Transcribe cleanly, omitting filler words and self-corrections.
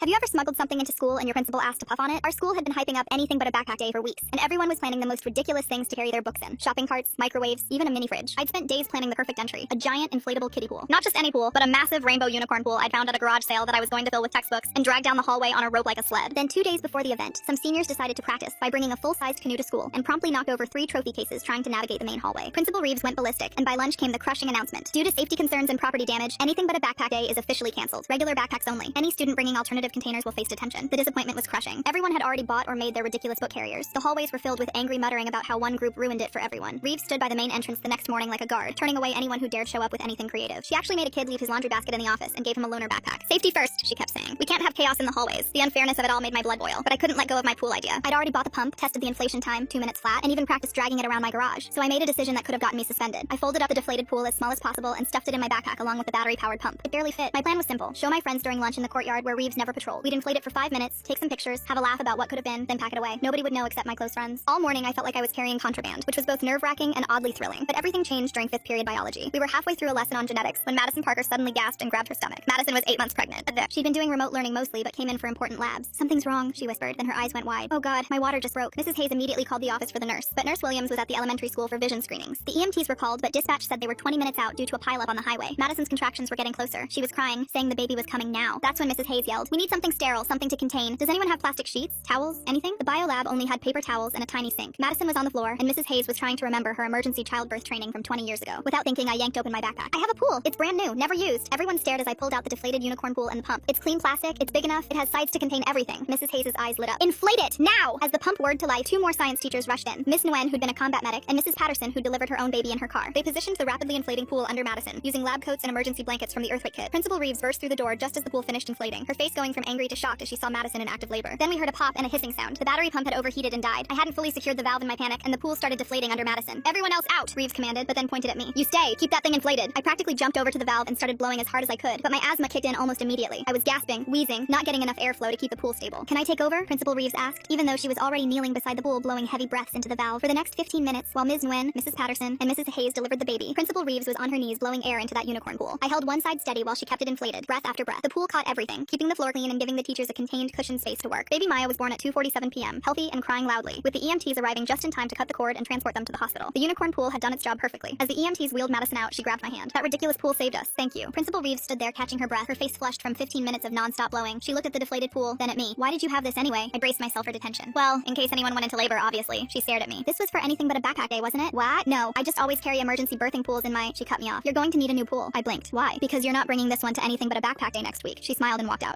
Have you ever smuggled something into school and your principal asked to puff on it? Our school had been hyping up anything but a backpack day for weeks, and everyone was planning the most ridiculous things to carry their books in. Shopping carts, microwaves, even a mini fridge. I'd spent days planning the perfect entry, a giant inflatable kiddie pool. Not just any pool, but a massive rainbow unicorn pool I'd found at a garage sale that I was going to fill with textbooks and drag down the hallway on a rope like a sled. Then 2 days before the event, some seniors decided to practice by bringing a full-sized canoe to school and promptly knocked over 3 trophy cases trying to navigate the main hallway. Principal Reeves went ballistic, and by lunch came the crushing announcement. Due to safety concerns and property damage, anything but a backpack day is officially canceled. Regular backpacks only. Any student bringing alternative containers will face detention. The disappointment was crushing. Everyone had already bought or made their ridiculous book carriers. The hallways were filled with angry muttering about how one group ruined it for everyone. Reeves stood by the main entrance the next morning like a guard, turning away anyone who dared show up with anything creative. She actually made a kid leave his laundry basket in the office and gave him a loaner backpack. Safety first, she kept saying. We can't have chaos in the hallways. The unfairness of it all made my blood boil, but I couldn't let go of my pool idea. I'd already bought the pump, tested the inflation time, 2 minutes flat, and even practiced dragging it around my garage. So I made a decision that could have gotten me suspended. I folded up the deflated pool as small as possible and stuffed it in my backpack along with the battery-powered pump. It barely fit. My plan was simple. Show my friends during lunch in the courtyard where Reeves never patrolled. We'd inflate it for 5 minutes, take some pictures, have a laugh about what could have been, then pack it away. Nobody would know except my close friends. All morning I felt like I was carrying contraband, which was both nerve-wracking and oddly thrilling. But everything changed during 5th period biology. We were halfway through a lesson on genetics when Madison Parker suddenly gasped and grabbed her stomach. Madison was 8 months pregnant. She'd been doing remote learning mostly, but came in for important labs. Something's wrong, she whispered, then her eyes went wide. Oh God, my water just broke. Mrs. Hayes immediately called the office for the nurse, but Nurse Williams was at the elementary school for vision screenings. The EMTs were called, but dispatch said they were 20 minutes out due to a pileup on the highway. Madison's contractions were getting closer. She was crying, saying the baby was coming now. That's when Mrs. Hayes yelled, "We need something sterile, something to contain. Does anyone have plastic sheets, towels, anything?" The biolab only had paper towels and a tiny sink. Madison was on the floor, and Mrs. Hayes was trying to remember her emergency childbirth training from 20 years ago. Without thinking, I yanked open my backpack. I have a pool. It's brand new, never used. Everyone stared as I pulled out the deflated unicorn pool and the pump. It's clean plastic, it's big enough, it has sides to contain everything. Mrs. Hayes' eyes lit up. Inflate it, now! As the pump whirred to life, 2 more science teachers rushed in. Miss Nguyen, who'd been a combat medic, and Mrs. Patterson, who delivered her own baby in her car. They positioned the rapidly inflating pool under Madison, using lab coats and emergency blankets from the earthquake kit. Principal Reeves burst through the door just as the pool finished inflating, her face going from angry to shocked as she saw Madison in active labor. Then we heard a pop and a hissing sound. The battery pump had overheated and died. I hadn't fully secured the valve in my panic, and the pool started deflating under Madison. "Everyone else out," Reeves commanded, but then pointed at me. "You stay, keep that thing inflated." I practically jumped over to the valve and started blowing as hard as I could, but my asthma kicked in almost immediately. I was gasping, wheezing, not getting enough airflow to keep the pool stable. "Can I take over?" Principal Reeves asked, even though she was already kneeling beside the pool blowing heavy breaths into the valve. For the next 15 minutes, while Ms. Nguyen, Mrs. Patterson, and Mrs. Hayes delivered the baby, Principal Reeves was on her knees blowing air into that unicorn pool. I held one side steady while she kept it inflated, breath after breath. The pool caught everything, keeping the floor clean and giving the teachers a contained, cushioned space to work. Baby Maya was born at 2:47 p.m., healthy and crying loudly, with the EMTs arriving just in time to cut the cord and transport them to the hospital. The unicorn pool had done its job perfectly. As the EMTs wheeled Madison out, she grabbed my hand. "That ridiculous pool saved us. Thank you." Principal Reeves stood there catching her breath, her face flushed from 15 minutes of non-stop blowing. She looked at the deflated pool, then at me. "Why did you have this anyway?" I braced myself for detention. "Well, in case anyone went into labor, obviously." She stared at me. "This was for anything but a backpack day, wasn't it?" "What? No, I just always carry emergency birthing pools in my—" She cut me off. "You're going to need a new pool." I blinked. "Why?" "Because you're not bringing this one to anything but a backpack day next week." She smiled and walked out.